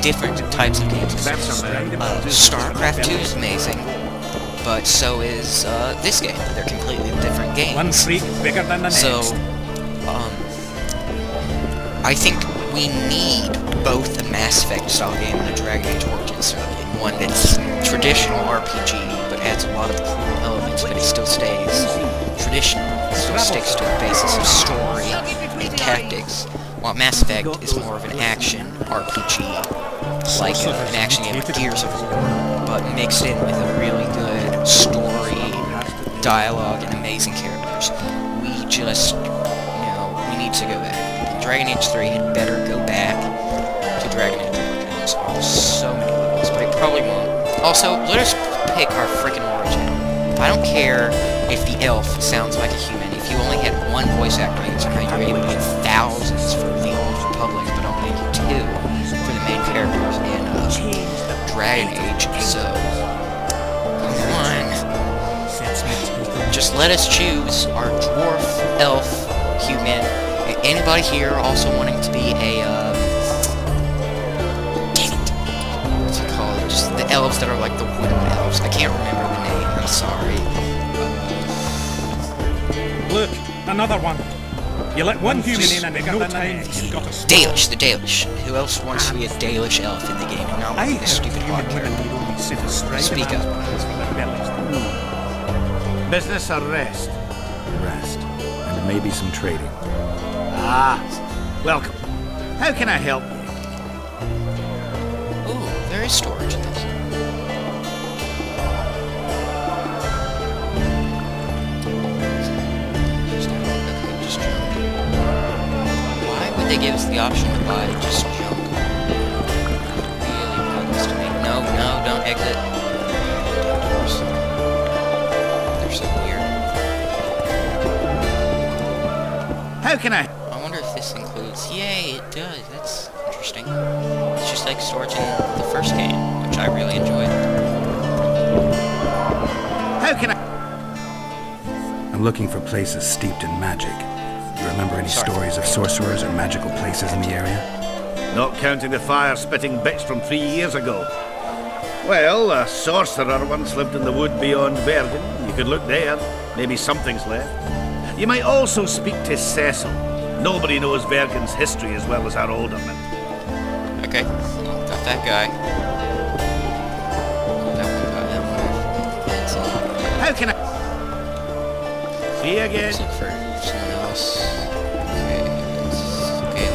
different types of games. StarCraft 2 is amazing, but so is this game. They're completely different games. One freak bigger than the next. So, I think we need both a Mass Effect style game and a Dragon Age Origins style game. One that's traditional RPG, but adds a lot of cool elements, but it still stays traditional. It still sticks to a basis of story and tactics, while Mass Effect is more of an action RPG, like an action game with Gears of War, but mixed in with a really good story, dialogue, and amazing characters. We just, we need to go back. Dragon Age 3 had better go back to Dragon Age Origins on so many levels, but it probably won't. Also, let us pick our freaking origin. I don't care if the elf sounds like a human. If you only had one voice actor, you're able to get thousands for the Old Republic, but only 2 for the main characters in Dragon Age. So, come on. Just let us choose our dwarf, elf, human. Anybody here also wanting to be a, what's it called? Just the elves that are like the wooden elves. I can't remember the name, I'm sorry. Look, another one. You let one human in and in no time you've got a Dalish, the Dalish. Who else wants to be a Dalish elf in the game and not be a stupid hard character? Speak up. Business or rest? Rest. And maybe some trading. Ah, welcome. How can I help you? Ooh, there is storage in this. Just junk. Why would they give us the option to buy just junk? Really pointless to me. No, don't exit. They're so weird. How can I? This includes, yay, it does, that's interesting. It's just like storage in the first game, which I really enjoyed. How can I? I'm looking for places steeped in magic. You remember any stories of sorcerers or magical places in the area? Not counting the fire-spitting bitch from 3 years ago. Well, a sorcerer once lived in the wood beyond Bergen. You could look there, maybe something's left. You might also speak to Cecil. Nobody knows Bergen's history as well as our alderman. Okay, got that guy. How can I? See you again. Let's look for someone else. Okay, it's okay.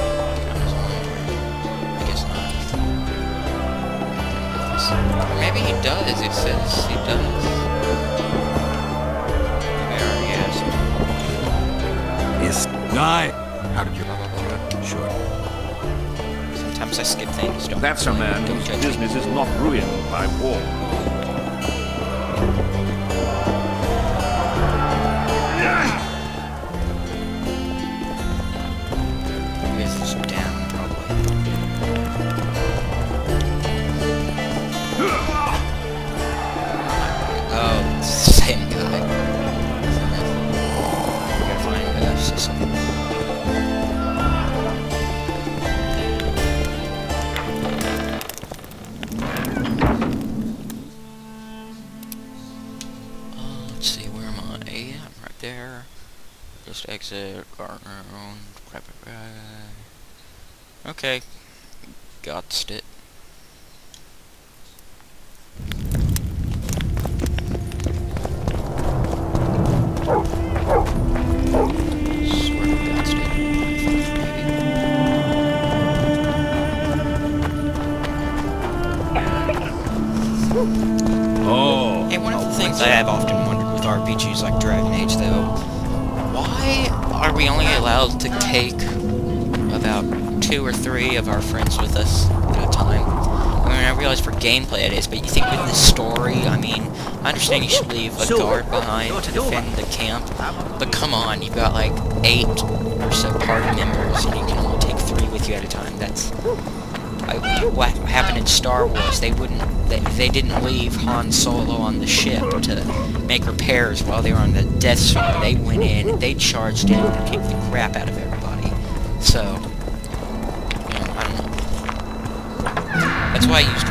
I guess not. Or maybe he does. It says he does. Maybe I already asked. Is die. How did you? Sure. Sometimes I skip things. Don't. That's a man whose business is not ruined by war. It's down, probably. Oh, it's the same guy. Gotta find Cecil. There. Just exit, Gartner owned, okay. Gotst it. Swear to Gotst it. Oh. Hey, one of the things I have often wondered with RPGs like Dragon Age, though, why are we only allowed to take about 2 or 3 of our friends with us at a time? I mean, I realize for gameplay it is, but you think with the story, I mean, I understand you should leave a guard behind to defend the camp, but come on, you've got like 8 or so party members, and you can only take 3 with you at a time. That's... what happened in Star Wars, they didn't leave Han Solo on the ship to make repairs while they were on the Death Star. They went in, and they charged in and kicked the crap out of everybody. So, I don't know. That's why I used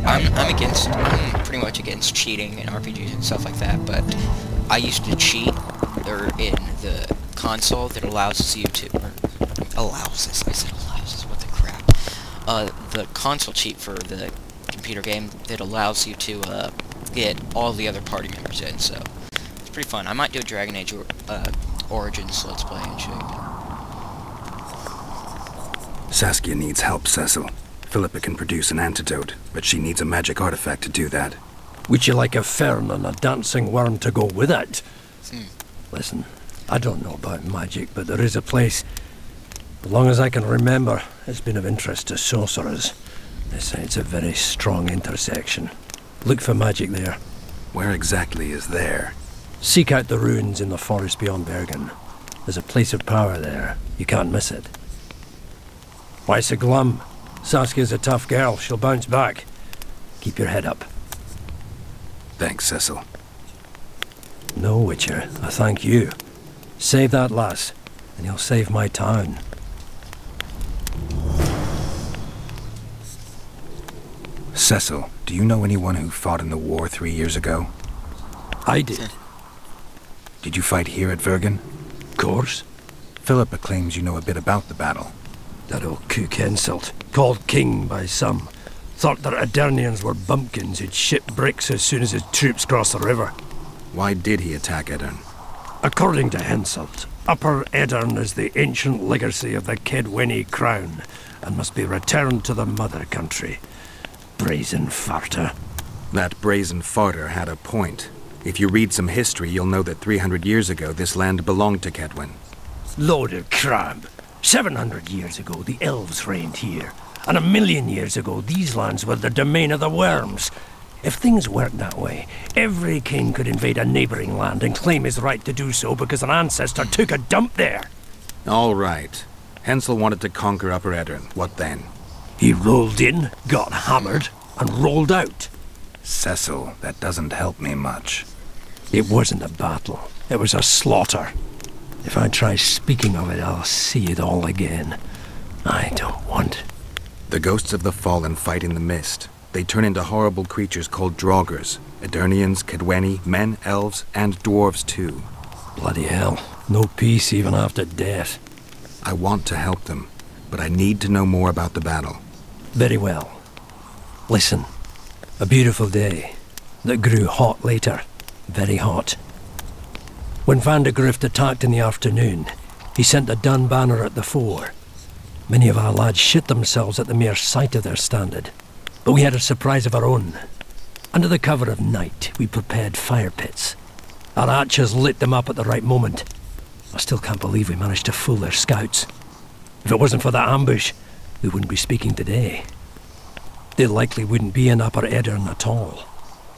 I'm pretty much against cheating in RPGs and stuff like that, but I used to cheat in the console that allows you to, I said allows, what the crap. The console cheat for the computer game that allows you to, get all the other party members in, so it's pretty fun. I might do a Dragon Age Origins Let's Play and show you. Saskia needs help, Cecil. Philippa can produce an antidote, but she needs a magic artifact to do that. Would you like a fern and a dancing worm to go with it? Listen, I don't know about magic, but there is a place, as long as I can remember, it's been of interest to sorcerers. They say it's a very strong intersection. Look for magic there. Where exactly is there? Seek out the ruins in the forest beyond Bergen. There's a place of power there. You can't miss it. Why so glum? Saskia's a tough girl. She'll bounce back. Keep your head up. Thanks, Cecil. No, Witcher. I thank you. Save that lass, and you'll save my town. Cecil, do you know anyone who fought in the war 3 years ago? I did. Did you fight here at Vergen? Of course. Philippa claims you know a bit about the battle. That old cook Henselt, called king by some, thought that Aedirnians were bumpkins who'd ship bricks as soon as his troops crossed the river. Why did he attack Aedirn? According to Henselt, Upper Aedirn is the ancient legacy of the Kedwenny crown and must be returned to the mother country. Brazen farter. That brazen farter had a point. If you read some history, you'll know that 300 years ago this land belonged to Kedwen. Load of crab. 700 years ago, the elves reigned here. And 1,000,000 years ago, these lands were the domain of the worms. If things worked that way, every king could invade a neighboring land and claim his right to do so because an ancestor took a dump there. All right. Hensel wanted to conquer Upper Aedirn. What then? He rolled in, got hammered, and rolled out. Cecil, that doesn't help me much. It wasn't a battle. It was a slaughter. If I try speaking of it, I'll see it all again. I don't want. The ghosts of the fallen fight in the mist. They turn into horrible creatures called Draugrs. Aedirnians, Kedwenny, men, elves, and dwarves too. Bloody hell. No peace even after death. I want to help them, but I need to know more about the battle. Very well. Listen. A beautiful day that grew hot later. Very hot. When Vandegrift attacked in the afternoon, he sent a dun banner at the fore. Many of our lads shit themselves at the mere sight of their standard. But we had a surprise of our own. Under the cover of night, we prepared fire pits. Our archers lit them up at the right moment. I still can't believe we managed to fool their scouts. If it wasn't for that ambush, we wouldn't be speaking today. They likely wouldn't be in Upper Aedirn at all.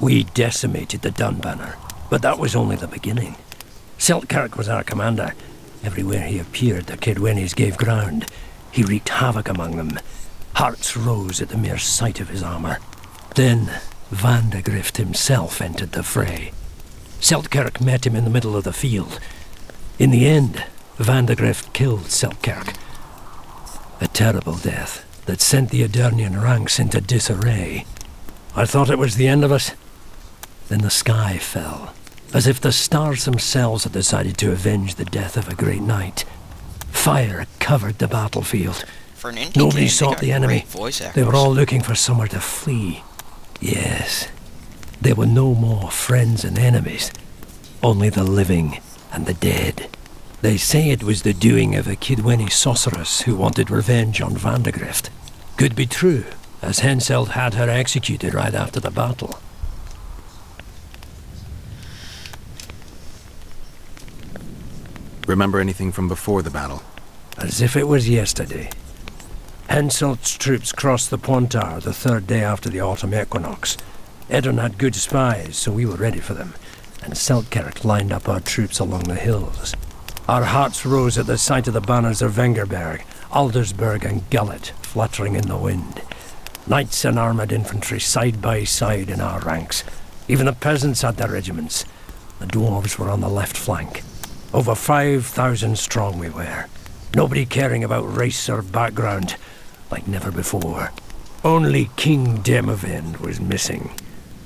We decimated the dun banner, but that was only the beginning. Seltkirk was our commander. Everywhere he appeared, the Kedwennies gave ground. He wreaked havoc among them. Hearts rose at the mere sight of his armor. Then, Vandegrift himself entered the fray. Seltkirk met him in the middle of the field. In the end, Vandegrift killed Seltkirk. A terrible death that sent the Aedirnian ranks into disarray. I thought it was the end of us. Then the sky fell, as if the stars themselves had decided to avenge the death of a great knight. Fire covered the battlefield. For an indie Nobody game, sought the enemy. They were all looking for somewhere to flee. Yes, there were no more friends and enemies, only the living and the dead. They say it was the doing of a Kedwenny sorceress who wanted revenge on Vandegrift. Could be true, as Henselt had her executed right after the battle. Remember anything from before the battle? As if it was yesterday. Henselt's troops crossed the Pontar the third day after the autumn equinox. Aedirn had good spies, so we were ready for them, and Seltkirk lined up our troops along the hills. Our hearts rose at the sight of the banners of Vengerberg, Aldersberg and Gullet fluttering in the wind. Knights and armoured infantry side by side in our ranks. Even the peasants had their regiments. The dwarves were on the left flank. Over 5,000 strong we were. Nobody caring about race or background, like never before. Only King Demavend was missing,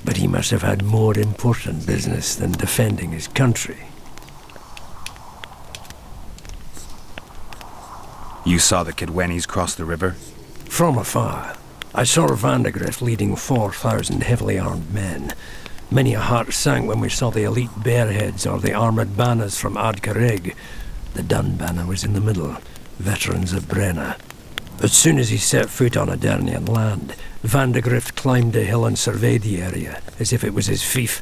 but he must have had more important business than defending his country. You saw the Kidwennies cross the river? From afar, I saw Vandegrift leading 4,000 heavily armed men. Many a heart sank when we saw the elite bearheads or the armoured banners from Ardcarrig. The Dun banner was in the middle, veterans of Brenna. As soon as he set foot on Aedirnian land, Vandegrift climbed a hill and surveyed the area, as if it was his fief.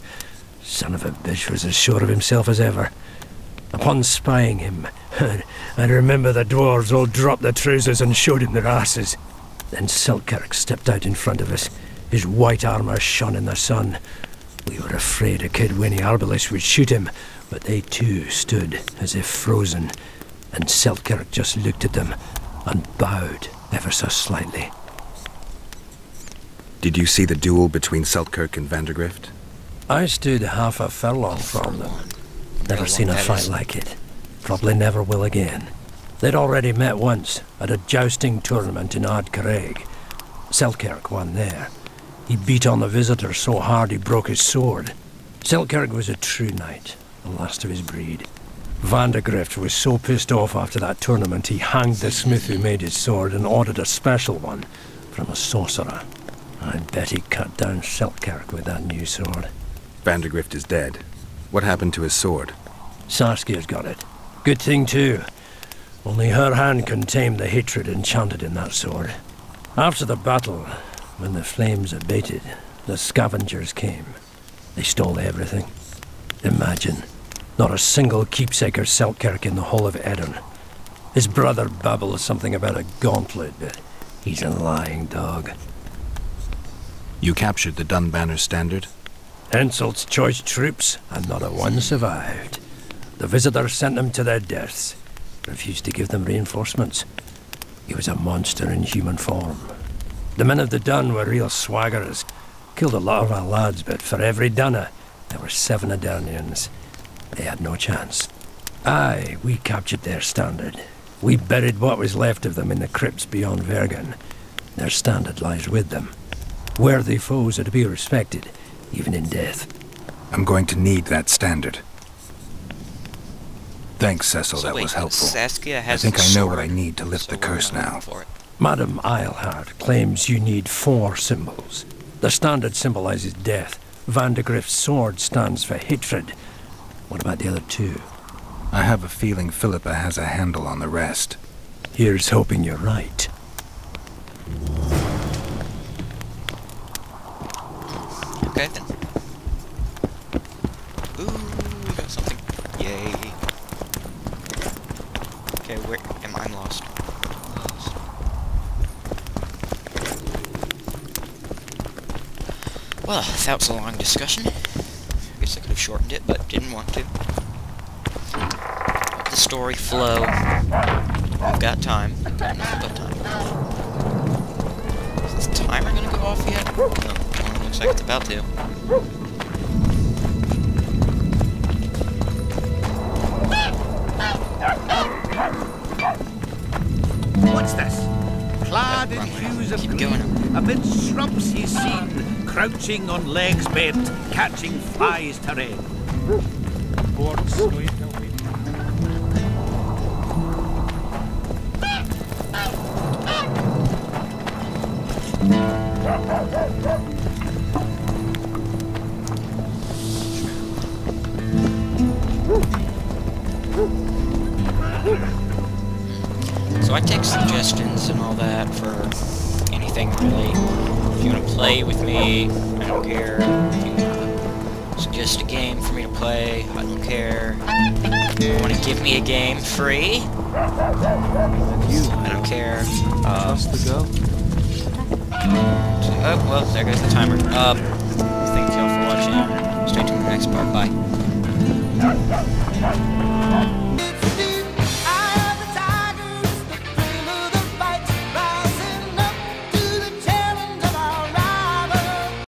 Son of a bitch was as sure of himself as ever. Upon spying him, I remember the dwarves all dropped their trousers and showed him their asses. Then Selkirk stepped out in front of us. His white armour shone in the sun. We were afraid a Kidwenny arbalist would shoot him, but they too stood as if frozen, and Selkirk just looked at them and bowed ever so slightly. Did you see the duel between Selkirk and Vandegrift? I stood half a furlong from them. Never seen a fight like it. Probably never will again. They'd already met once, at a jousting tournament in Ardcarrig. Selkirk won there. He beat on the visitor so hard he broke his sword. Selkirk was a true knight, the last of his breed. Vandegrift was so pissed off after that tournament he hanged the smith who made his sword and ordered a special one from a sorcerer. I bet he cut down Selkirk with that new sword. Vandegrift is dead. What happened to his sword? Saskia's got it. Good thing too. Only her hand can tame the hatred enchanted in that sword. After the battle, when the flames abated, the scavengers came. They stole everything. Imagine, not a single keepsake of Selkirk in the whole of Edirn. His brother babbles something about a gauntlet, but he's a lying dog. You captured the Dun Banner standard? Henselt's choice troops, and not a one survived. The visitors sent them to their deaths. Refused to give them reinforcements. He was a monster in human form. The men of the Dun were real swaggerers. Killed a lot of our lads, but for every Dunna, there were 7 Aedirnians. They had no chance. Aye, we captured their standard. We buried what was left of them in the crypts beyond Vergen. Their standard lies with them. Worthy foes are to be respected, even in death. I'm going to need that standard. Thanks, Cecil, that was helpful. Saskia has I think I know what I need to lift the curse now. Madame Eilhart claims you need 4 symbols. The standard symbolizes death. Vandegrift's sword stands for hatred. What about the other 2? I have a feeling Philippa has a handle on the rest. Here's hoping you're right. Okay then. Ooh, we got something. Yay. Okay, where am I? I'm lost. Well, that was a long discussion. I guess I could have shortened it, but didn't want to. Let the story flow. We've got time. Got nothing but time. Is the timer gonna go off yet? No, well, looks like it's about to. What's this? Clad in hues of green, amid shrubs he's seen, crouching on legs bent, catching flies to rain. So I take suggestions and all that for anything really. If you want to play with me, I don't care. If you want to suggest a game for me to play, I don't care. If you want to give me a game free, I don't care. Oh, well, there goes the timer. Thank y'all for watching. Stay tuned for the next part. Bye.